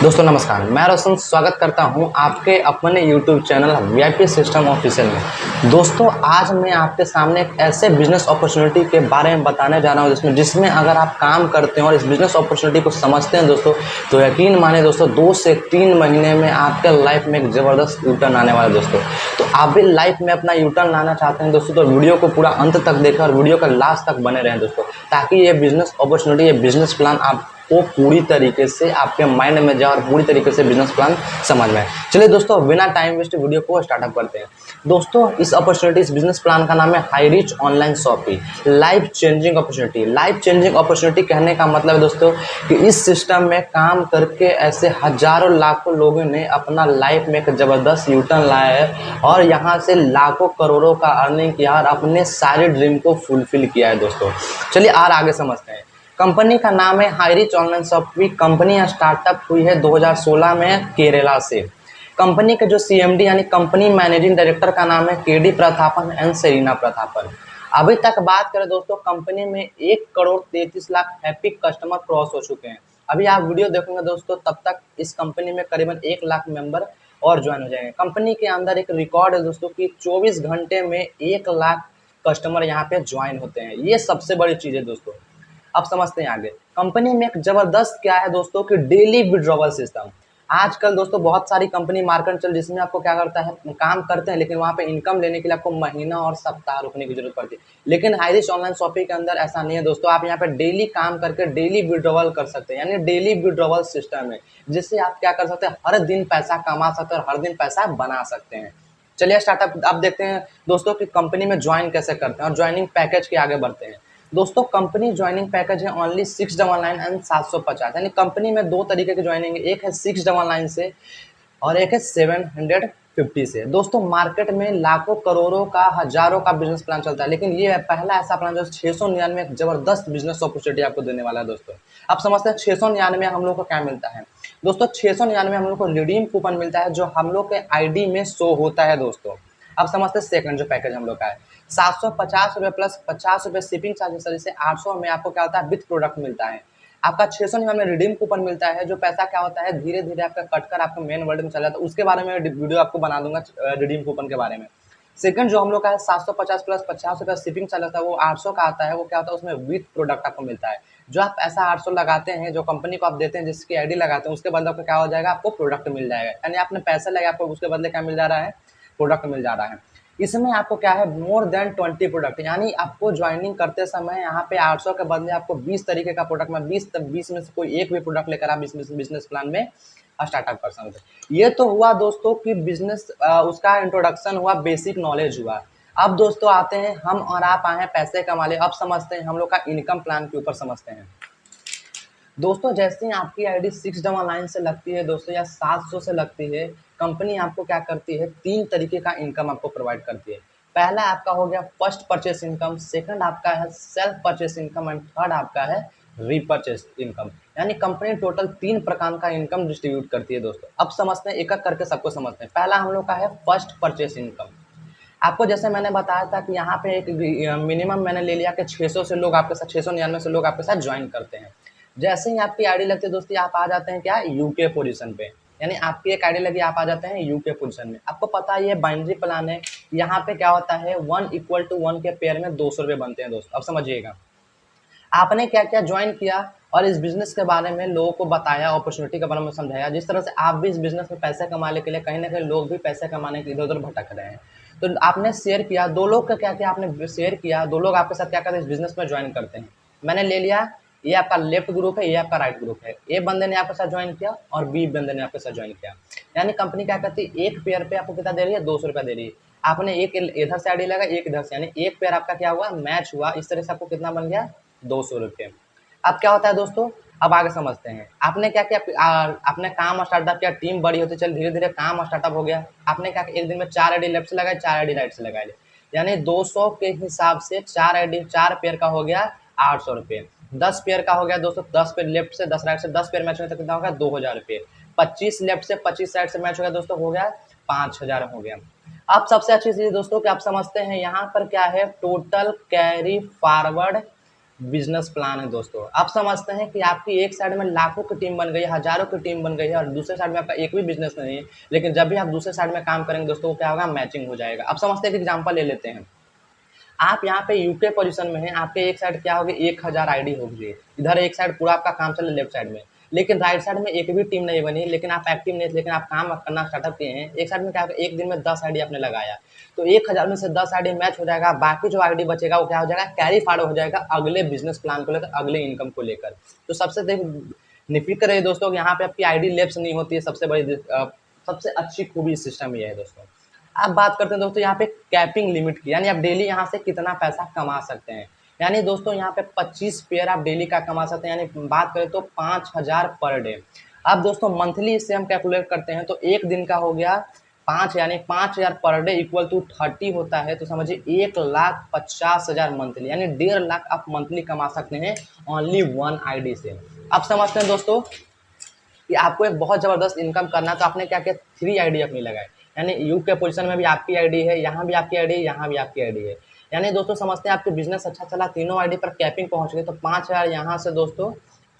दोस्तों नमस्कार, मैं रोशन स्वागत करता हूं आपके अपने YouTube channel VIP system official में। दोस्तों आज मैं आपके सामने एक ऐसे बिजनेस अपॉर्चुनिटी के बारे में बताने जा रहा हूं जिसमें अगर आप काम करते हैं और इस बिजनेस अपॉर्चुनिटी को समझते हैं दोस्तों, तो यकीन माने दोस्तों 2 से 3 महीने में आपके लाइफ में एक ज़बरदस्त यू टर्न आने वाला है दोस्तों। तो आप भी लाइफ में अपना यू टर्न लाना चाहते हैं दोस्तों, तो वीडियो को पूरा अंत तक देखें और वीडियो का लास्ट तक बने रहें दोस्तों, ताकि ये बिजनेस अपॉर्चुनिटी, ये बिजनेस प्लान आप वो पूरी तरीके से आपके माइंड में जाए और पूरी तरीके से बिजनेस प्लान समझ में आए। चलिए दोस्तों बिना टाइम वेस्ट वीडियो को स्टार्टअप करते हैं। दोस्तों इस अपॉर्चुनिटी, इस बिजनेस प्लान का नाम है high rich online shopping life changing opportunity. Life changing opportunity कहने का मतलब है दोस्तों कि इस सिस्टम में काम करके ऐसे हजारों लाखों लोगों ने अपना लाइफ में एक जबरदस्त यू टर्न लाया है और यहाँ से लाखों करोड़ों का अर्निंग किया और अपने सारे ड्रीम को फुलफिल किया है दोस्तों। चलिए और आगे समझते हैं। कंपनी का नाम है high rich online shopping. Company startup हुई है 2016 में केरला से। कंपनी के जो सीएमडी यानी कंपनी मैनेजिंग डायरेक्टर का नाम है KD Prathapan and Serena Prathapan. अभी तक बात करें दोस्तों, कंपनी में 1 crore 33 lakh happy customer cross हो चुके हैं। अभी आप वीडियो देखोगे दोस्तों, तब तक इस कंपनी में करीबन 1 लाख मेंबर और ज्वाइन हो जाएंगे। कंपनी के अंदर एक रिकॉर्ड है दोस्तों कि 24 घंटे में 1 लाख कस्टमर यहाँ पे ज्वाइन होते हैं। ये सबसे बड़ी चीज़ है दोस्तों। अब समझते हैं आगे। कंपनी में एक जबरदस्त क्या है दोस्तों कि डेली विड्रॉवल सिस्टम। आजकल दोस्तों बहुत सारी कंपनी मार्केट चल जिसमें आपको क्या करता है, काम करते हैं लेकिन वहाँ पे इनकम लेने के लिए आपको महीना और सप्ताह रुकने की जरूरत पड़ती है। लेकिन हाई रिच ऑनलाइन शॉपिंग के अंदर ऐसा नहीं है दोस्तों। आप यहाँ पे डेली काम करके डेली विड्रॉवल कर सकते हैं, यानी डेली विड्रॉवल सिस्टम है जिससे आप क्या कर सकते हैं, हर दिन पैसा कमा सकते हैं और हर दिन पैसा बना सकते हैं। चलिए स्टार्टअप अब देखते हैं दोस्तों कि कंपनी में ज्वाइन कैसे करते हैं और ज्वाइनिंग पैकेज के आगे बढ़ते हैं। दोस्तों कंपनी ज्वाइनिंग पैकेज है ओनली 699 एंड 750, यानी कंपनी में 2 तरीके की ज्वाइनिंग है, एक है 699 से और एक है 750 से। दोस्तों मार्केट में लाखों करोड़ों का हजारों का बिजनेस प्लान चलता है, लेकिन ये पहला ऐसा प्लान जो 699 एक जबरदस्त बिजनेस अपॉर्चुनिटी आपको देने वाला है दोस्तों। अब समझते हैं 699 हम लोग को क्या मिलता है। दोस्तों 699 हम लोग को रिडीम कूपन मिलता है जो हम लोग के आईडी में शो होता है दोस्तों। अब समझते हैं सेकंड जो पैकेज हम लोग का है 750 रुपये प्लस 50 रुपये शिपिंग चार्जेस, जैसे 800 में आपको क्या होता है, विथ प्रोडक्ट मिलता है। आपका 699 में रिडीम कूपन मिलता है, जो पैसा क्या होता है धीरे धीरे आपका कटकर आपका मेन वर्ल्ड में चला जाता है। उसके बारे में वीडियो आपको बना दूंगा रिडीम कूपन के बारे में। सेकंड जो हम लोग का है 750 प्लस 50 रुपये शिपिंग चार्ज होता है, वो 800 का आता है। वो क्या होता है, उसमें विथ प्रोडक्ट आपको मिलता है। जो आप ऐसा 800 लगाते हैं, जो कंपनी को आप देते हैं, जिसकी आईडी लगाते हैं, उसके बदले आपको क्या हो जाएगा, आपको प्रोडक्ट मिल जाएगा। यानी आपने पैसा लगा, आपको उसके बदले क्या मिल जा रहा है, प्रोडक्ट मिल जा रहा है। इसमें आपको क्या है, मोर देन 20 प्रोडक्ट, यानी आपको ज्वाइनिंग करते समय यहाँ पे 800 के बदले आपको 20 तरीके का प्रोडक्ट में 20 में से कोई एक भी प्रोडक्ट लेकर आप इस बिजनेस प्लान में स्टार्टअप कर सकते हैं। ये तो हुआ दोस्तों कि बिजनेस उसका इंट्रोडक्शन हुआ, बेसिक नॉलेज हुआ। अब दोस्तों आते हैं, हम और आप आए हैं पैसे कमाने। अब समझते हैं हम लोग का इनकम प्लान के ऊपर समझते हैं। दोस्तों जैसे ही आपकी आईडी 699 से लगती है दोस्तों या 700 से लगती है, कंपनी आपको क्या करती है, 3 तरीके का इनकम आपको प्रोवाइड करती है। पहला आपका हो गया फर्स्ट परचेस इनकम, सेकंड आपका है self purchase income and third आपका है रीपरचेस इनकम। यानी कंपनी टोटल 3 प्रकार का इनकम डिस्ट्रीब्यूट करती है दोस्तों। अब समझते हैं, एक एक करके सबको समझते हैं। पहला हम लोग का है फर्स्ट परचेस इनकम। आपको जैसे मैंने बताया था कि यहाँ पे एक मिनिमम मैंने ले लिया कि 600 से लोग आपके साथ 699 से लोग आपके साथ ज्वाइन करते हैं। जैसे ही आपकी आईडी लगती है दोस्तों, आप आ जाते हैं क्या, यूके पोजीशन पे। यानी आपकी एक आईडी लगी, आप आ जाते हैं यूके पोजीशन में। आपको पता है ये बाइनरी प्लान है। यहाँ पे क्या होता है, 1:1 के पेयर में 200 रुपये बनते हैं दोस्तों। अब समझिएगा आपने क्या क्या ज्वाइन किया और इस बिजनेस के बारे में लोगों को बताया, अपॉर्चुनिटी के बारे में समझाया। जिस तरह से आप भी इस बिजनेस में पैसे कमाने के लिए, कहीं ना कहीं लोग भी पैसे कमाने के इधर उधर भटक रहे हैं, तो आपने शेयर किया। 2 लोग का क्या क्या आपने शेयर किया, 2 लोग आपके साथ क्या करते हैं, इस बिजनेस में ज्वाइन करते हैं। मैंने ले लिया, ये आपका लेफ्ट ग्रुप है, ये आपका राइट ग्रुप है। ए बंदे ने आपके साथ ज्वाइन किया और बी बंदे ने आपके साथ ज्वाइन किया। यानी कंपनी क्या करती है, एक पेयर पे आपको कितना दे रही है, 200 रुपया दे रही है। आपने एक इधर से आईडी लगा, एक इधर से, यानी एक पेयर आपका क्या हुआ, मैच हुआ। इस तरह से आपको कितना बन गया, 200 रुपये। अब क्या होता है दोस्तों, अब आगे समझते हैं। आपने क्या किया, आपने काम स्टार्टअप किया, टीम बड़ी होती चल, धीरे धीरे काम स्टार्टअप हो गया। आपने क्या, एक दिन में 4 आईडी लेफ्ट से लगाए, 4 आईडी राइट से लगाए, यानी 200 के हिसाब से 4 आईडी 4 पेयर का हो गया 800 रुपये। 10 पेयर का हो गया दोस्तों, 10 पेयर लेफ्ट से 10 राइट से 10 पेयर मैच होने तक कितना हो गया, 2000 रुपये। 25 लेफ्ट से 25 राइट से मैच हो गया दोस्तों, हो गया 5000 हो गया। अब सबसे अच्छी चीज दोस्तों कि आप समझते हैं यहाँ पर क्या है, total carry forward business plan है दोस्तों। आप समझते हैं कि आपकी एक साइड में लाखों की टीम बन गई है, हज़ारों की टीम बन गई है और दूसरे साइड में आपका एक भी बिज़नेस नहीं है। लेकिन जब भी आप दूसरे साइड में काम करेंगे दोस्तों, वो क्या होगा, मैचिंग हो जाएगा। अब समझते हैं कि एग्ज़ाम्पल ले लेते हैं। आप यहाँ पे यूके पोजीशन में हैं, आपके एक साइड क्या होगी, 1000 आईडी होगी। इधर एक साइड पूरा आपका काम चल रहा है लेफ्ट साइड में। लेकिन राइट साइड में एक भी टीम नहीं बनी, लेकिन आप एक्टिव नहीं थे, लेकिन आप काम करना स्टार्टअप किए हैं। एक साइड में क्या होगा, एक दिन में 10 आईडी आपने लगाया, तो 1000 में से 10 आईडी मैच हो जाएगा, बाकी जो आईडी बचेगा वो क्या हो जाएगा, कैरी फॉरवर्ड हो जाएगा अगले बिजनेस प्लान को लेकर, अगले इनकम को लेकर। तो सबसे निफिक्र रहे दोस्तों, यहाँ पे आपकी आईडी लैप्स नहीं होती है। सबसे अच्छी खूबी इस सिस्टम ये है दोस्तों। आप बात करते हैं दोस्तों यहाँ पे कैपिंग लिमिट की, यानी आप डेली यहाँ से कितना पैसा कमा सकते हैं। यानी दोस्तों यहाँ पे 25 पेयर आप डेली का कमा सकते हैं, यानी बात करें तो 5000 पर डे। अब दोस्तों मंथली इससे हम कैलकुलेट करते हैं तो एक दिन का हो गया 5, यानी 5000 पर डे इक्वल टू 30 होता है। तो समझिए 1,50,000 मंथली, यानी 1.5 लाख आप मंथली कमा सकते हैं ओनली वन आईडी से। अब समझते हैं दोस्तों कि आपको एक बहुत ज़बरदस्त इनकम करना, तो आपने क्या किया, 3 आईडी अपनी लगाए। यानी यू के पोजीशन में भी आपकी आईडी है, यहाँ भी आपकी आईडी है, यहाँ भी आपकी आईडी है। यानी दोस्तों समझते हैं आपके बिजनेस अच्छा चला, तीनों आईडी पर कैपिंग पहुंच गई, तो 5000 यहाँ से दोस्तों,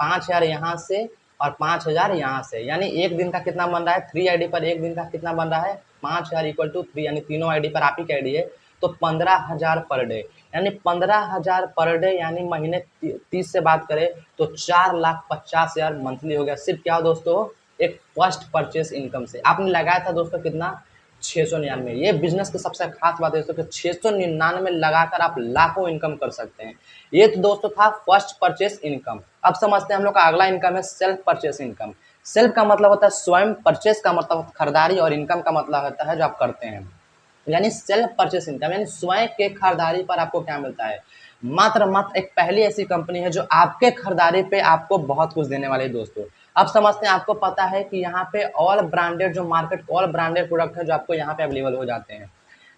5000 यहाँ से और 5000 यहाँ से। यानी एक दिन का कितना बन रहा है, 3 आईडी पर एक दिन का कितना बन रहा है, 5000 इक्वल टू 3, यानी तीनों आईडी पर आप ही की आईडी है, तो 15,000 पर डे। यानी 15,000 पर डे, यानी महीने 30 से बात करें तो 4,50,000 मंथली हो गया। सिर्फ क्या दोस्तों, एक फर्स्ट परचेस इनकम से आपने लगाया था दोस्तों कितना, 699। ये बिजनेस की सबसे खास बात है दोस्तों कि 699 लगाकर आप लाखों इनकम कर सकते हैं। ये तो दोस्तों था फर्स्ट परचेस इनकम। अब समझते हैं हम लोग का अगला इनकम है सेल्फ परचेस इनकम। सेल्फ का मतलब होता है स्वयं, परचेस का मतलब खरीदारी, और इनकम का मतलब होता है जो आप करते हैं। यानी सेल्फ परचेस इनकम, यानी स्वयं के खरीदारी पर आपको क्या मिलता है, मात्र एक पहली ऐसी कंपनी है जो आपके खरीदारी पे आपको बहुत कुछ देने वाली है दोस्तों। अब समझते हैं, आपको पता है कि यहाँ पे ऑल ब्रांडेड जो मार्केट ऑल ब्रांडेड प्रोडक्ट है जो आपको यहाँ पे अवेलेबल हो जाते हैं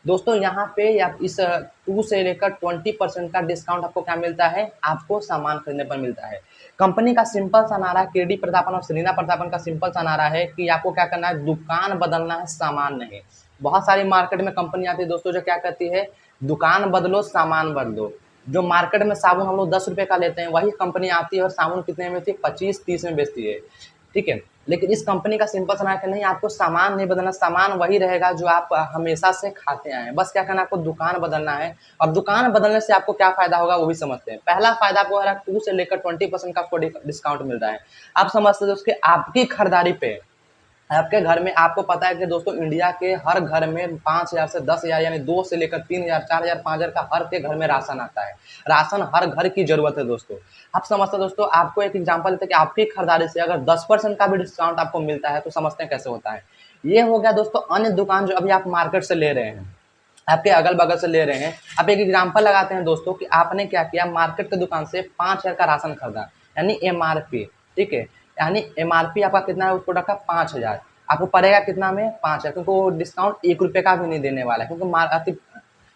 दोस्तों। यहाँ पे आप इस 2 से लेकर 20% का डिस्काउंट आपको क्या मिलता है, आपको सामान खरीदने पर मिलता है। कंपनी का सिंपल सा नारा, केडी प्रतापन और श्रीना प्रतापन का सिंपल सा नारा है कि आपको क्या करना है, दुकान बदलना है, सामान नहीं। बहुत सारी मार्केट में कंपनी आती है दोस्तों जो क्या कहती है, दुकान बदलो सामान बदलो। जो मार्केट में साबुन हम लोग 10 रुपए का लेते हैं, वही कंपनी आती है और साबुन कितने में बेचती है, 25-30 में बेचती है, ठीक है। लेकिन इस कंपनी का सिंपल सा है नहीं, आपको सामान नहीं बदलना, सामान वही रहेगा जो आप हमेशा से खाते आए हैं। बस क्या करना है, आपको दुकान बदलना है। और दुकान बदलने से आपको क्या फायदा होगा वो भी समझते हैं। पहला फायदा आपको 2 से लेकर 20% का आपको डिस्काउंट मिल रहा है। आप समझते हैं उसके आपकी खरीदारी पे, आपके घर में, आपको पता है कि दोस्तों इंडिया के हर घर में 5,000 से 10,000, यानी 2 से लेकर 3,000, 4,000, 5,000 का हर के घर में राशन आता है। राशन हर घर की जरूरत है दोस्तों। आप समझते हैं दोस्तों, आपको एक एग्जांपल देते हैं कि आपकी खरीदारी से अगर 10% का भी डिस्काउंट आपको मिलता है तो समझते हैं कैसे होता है। ये हो गया दोस्तों अन्य दुकान जो अभी आप मार्केट से ले रहे हैं, आपके अगल बगल से ले रहे हैं। अब एक एग्जाम्पल लगाते हैं दोस्तों कि आपने क्या किया, मार्केट की दुकान से 5,000 का राशन खरीदा, यानी एमआरपी, ठीक है। यानी एमआरपी आपका कितना है उस प्रोडक्ट का, 5,000। आपको पड़ेगा कितना में, 5,000, क्योंकि वो डिस्काउंट 1 रुपये का भी नहीं देने वाला है, क्योंकि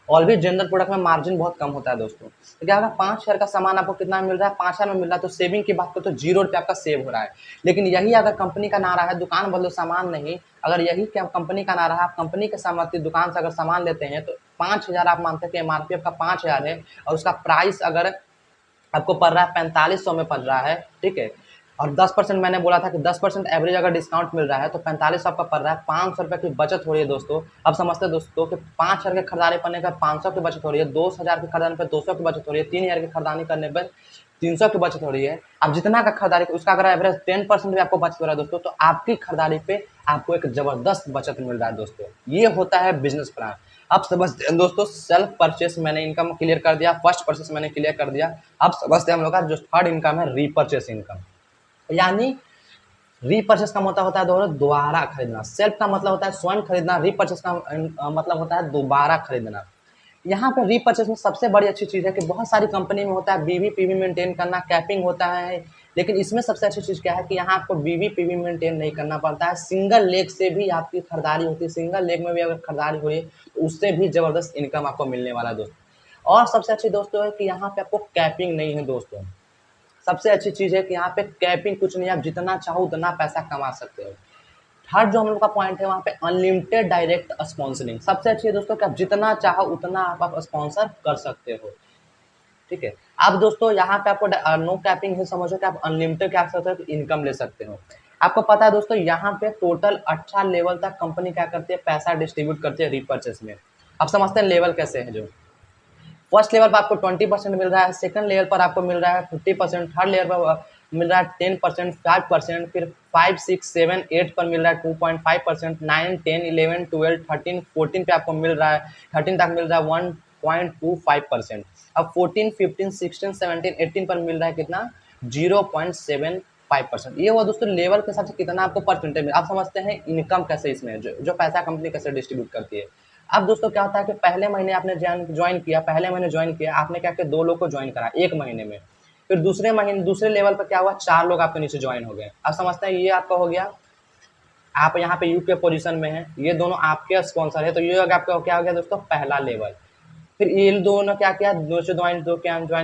ऑलवेज जनरल प्रोडक्ट में मार्जिन बहुत कम होता है दोस्तों। तो क्या होगा, 5,000 का सामान आपको कितना मिल रहा है, 5,000 में मिल रहा है, तो सेविंग की बात करो तो 0 रुपये आपका सेव हो रहा है। लेकिन यही अगर कंपनी का नारा है दुकान बदलो सामान नहीं, अगर यही क्या कंपनी का नारा है, आप कंपनी के सामान दुकान से अगर सामान लेते हैं तो 5,000 आप मानते हैं कि एमआरपी आपका 5,000 है, और उसका प्राइस अगर आपको पड़ रहा है 4500 में पड़ रहा है, ठीक है। और 10% मैंने बोला था कि 10% एवरेज अगर डिस्काउंट मिल रहा है तो 4500 आपका पड़ रहा है, 500 रुपये की बचत हो रही है दोस्तों। अब समझते हैं दोस्तों कि 5,000 के खरीदारी करने पर 500 की बचत हो रही है, 2,000 की खरीदारी पर 200 की बचत हो रही है, 3,000 की खरीदारी करने पर 300 की बचत हो रही है। अब जितना का खरीदारी उसका अगर एवरेज 10% भी आपको बचत हो रहा है दोस्तों, तो आपकी खरीदारी पे आपको एक जबरदस्त बचत मिल रहा है दोस्तों। ये होता है बिजनेस प्लान। अब समझते हैं दोस्तों, सेल्फ परचेस मैंने इनकम क्लियर कर दिया, फर्स्ट परचेस मैंने क्लियर कर दिया। अब समझते हैं हम लोग का जो थर्ड इनकम है, रीपरचेस इनकम। यानी रीपरचेस का मतलब होता है दोबारा खरीदना। सेल्फ का मतलब होता है स्वयं खरीदना, रीपरचेस का मतलब होता है दोबारा खरीदना। यहाँ पे रीपरचेस में सबसे बड़ी अच्छी चीज़ है कि बहुत सारी कंपनी में होता है बीवी पीवी मेंटेन करना, कैपिंग होता है, लेकिन इसमें सबसे अच्छी चीज़ क्या है कि यहाँ आपको बीवी पीवी मेंटेन नहीं करना पड़ता है। सिंगल लेग से भी आपकी खरीदारी होती है, सिंगल लेग में भी अगर खरीदारी हो रही है तो उससे भी ज़बरदस्त इनकम आपको मिलने वाला है दोस्तों। और सबसे अच्छी दोस्तों है कि यहाँ पे आपको कैपिंग नहीं है दोस्तों। सबसे अच्छी चीज़ है कि यहाँ पे कैपिंग कुछ नहीं, आप जितना चाहो उतना पैसा कमा सकते हो। थर्ड जो हम लोग का पॉइंट है वहाँ पे अनलिमिटेड डायरेक्ट स्पॉन्सरिंग सबसे अच्छी है दोस्तों कि आप जितना चाहो उतना आप स्पॉन्सर कर सकते हो, ठीक है। अब दोस्तों यहाँ पे आपको नो कैपिंग है, समझो कि आप अनलिमिटेड क्या कर सकते हो, इनकम ले सकते हो। आपको पता है दोस्तों यहाँ पे टोटल 18 लेवल तक कंपनी क्या करती है, पैसा डिस्ट्रीब्यूट करती है रीपर्चेस में। अब समझते हैं लेवल कैसे है। जो फर्स्ट लेवल पर आपको 20% मिल रहा है, सेकंड लेवल पर आपको मिल रहा है 50%, थर्ड लेवल पर मिल रहा है 10%, 5%, फिर 5, 6, 7, 8 पर मिल रहा है 2.5%, 9, 10, 11, 12, 13, 14 पे आपको मिल रहा है, 13 तक मिल रहा है 1.25%। अब 14, 15, 16, 17, 18 पर मिल रहा है कितना, 0.75%। ये हुआ दोस्तों लेवल के हिसाब से कितना आपको परसेंटेज मिला। आप समझते हैं इनकम कैसे इसमें जो पैसा कंपनी कैसे डिस्ट्रीब्यूट करती है। अब दोस्तों क्या होता है कि पहले महीने आपने ज्वाइन किया, पहले महीने ज्वाइन किया, आपने क्या किया, 2 लोग को ज्वाइन करा 1 महीने में। फिर दूसरे महीने दूसरे लेवल पर क्या हुआ, 4 लोग आपके नीचे ज्वाइन हो गए। अब समझते हैं ये आपका हो गया, आप यहाँ पे यूके पोजीशन में हैं, ये दोनों आपके स्पॉन्सर है, तो ये आपका क्या हो गया दोस्तों, पहला लेवल। फिर ये दोनों क्या किया, नीचे ज्वाइन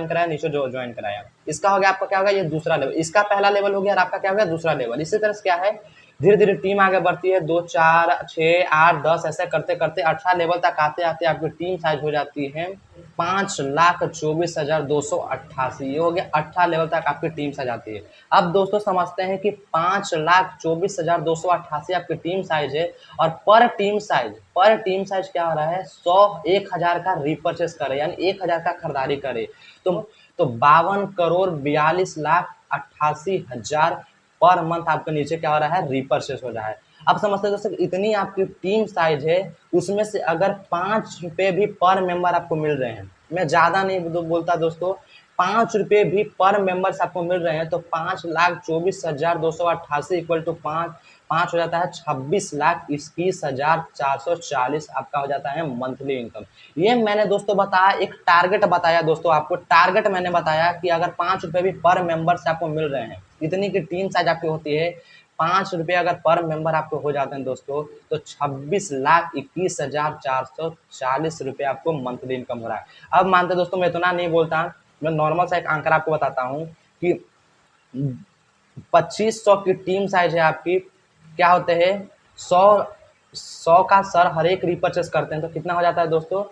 कराया, नीचे जो ज्वाइन कराया, इसका हो गया आपका क्या होगा, ये दूसरा लेवल, इसका पहला लेवल हो गया और आपका क्या हो गया, दूसरा लेवल। इसी तरह से क्या है, धीरे धीरे टीम आगे बढ़ती है, 2, 4, 6, 8, 10 ऐसे करते करते 18 लेवल तक आते आते आपकी टीम साइज हो जाती है 5,24,288। ये हो गया 18 लेवल तक आपकी टीम साइज आती है। अब दोस्तों समझते हैं कि 5,24,288 आपकी टीम साइज है, और पर टीम साइज क्या हो रहा है, 1,000 का रीपर्चेस करे, यानी 1,000 का खरीदारी करे, तो 52,42,88,000 पर मंथ आपके नीचे क्या हो रहा है, रीपर्चेस हो रहा है। अब समझते हैं दोस्तों इतनी आपकी टीम साइज है, उसमें से अगर 5 रुपये भी पर मेंबर आपको मिल रहे हैं, मैं ज़्यादा नहीं बोलता दोस्तों, 5 रुपये भी पर मेंबर से आपको मिल रहे हैं, तो 5,24,288 इक्वल टू 5 हो जाता है 26,21,440 आपका हो जाता है मंथली इनकम। ये मैंने दोस्तों बताया, एक टारगेट बताया दोस्तों आपको, टारगेट मैंने बताया कि अगर 5 रुपये भी पर मेंबर से आपको मिल रहे हैं, इतनी की टीम साइज आपकी होती है, 5 रुपये अगर पर मेंबर आपको हो जाते हैं दोस्तों, तो 26,21,440 रुपये आपको मंथली इनकम हो रहा है। अब मानते दोस्तों मैं इतना नहीं बोलता, मैं नॉर्मल सा एक आंकड़ा आपको बताता हूँ कि 2500 की टीम साइज है आपकी, क्या होते हैं 100 का सर हर एक रीपर्चेस करते हैं, तो कितना हो जाता है दोस्तों,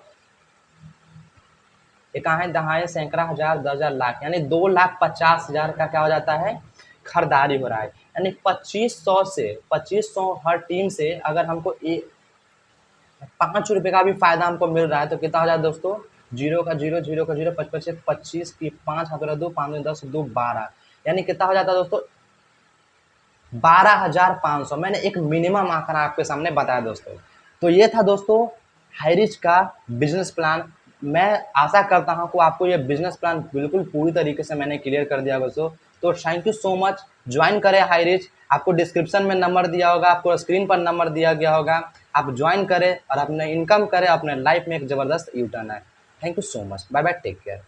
इकाई दहाई सैकड़ा हजार 10,000 लाख, यानी 2,50,000 का क्या हो जाता है, खरीदारी हो रहा है। यानी 2500 हर टीम से अगर हमको 5 रुपये का भी फायदा हमको मिल रहा है, तो कितना हो जाए दोस्तों, 0 का 0, 0 का 0, 25 25 की 5 हाथ 2, 5 10 2 12, यानी कितना हो जाता है दोस्तों, 12,500। मैंने एक मिनिमम आंकड़ा आपके सामने बताया दोस्तों। तो ये था दोस्तों हाईरिच का बिजनेस प्लान। मैं आशा करता हूं कि आपको ये बिजनेस प्लान बिल्कुल पूरी तरीके से मैंने क्लियर कर दिया दोस्तों। तो thank you so much, join करें हाईरिच, आपको डिस्क्रिप्शन में नंबर दिया होगा, आपको स्क्रीन पर नंबर दिया गया होगा, आप ज्वाइन करें और अपने इनकम करें, अपने लाइफ में एक जबरदस्त यू टर्न है। Thank you so much, bye bye, take care.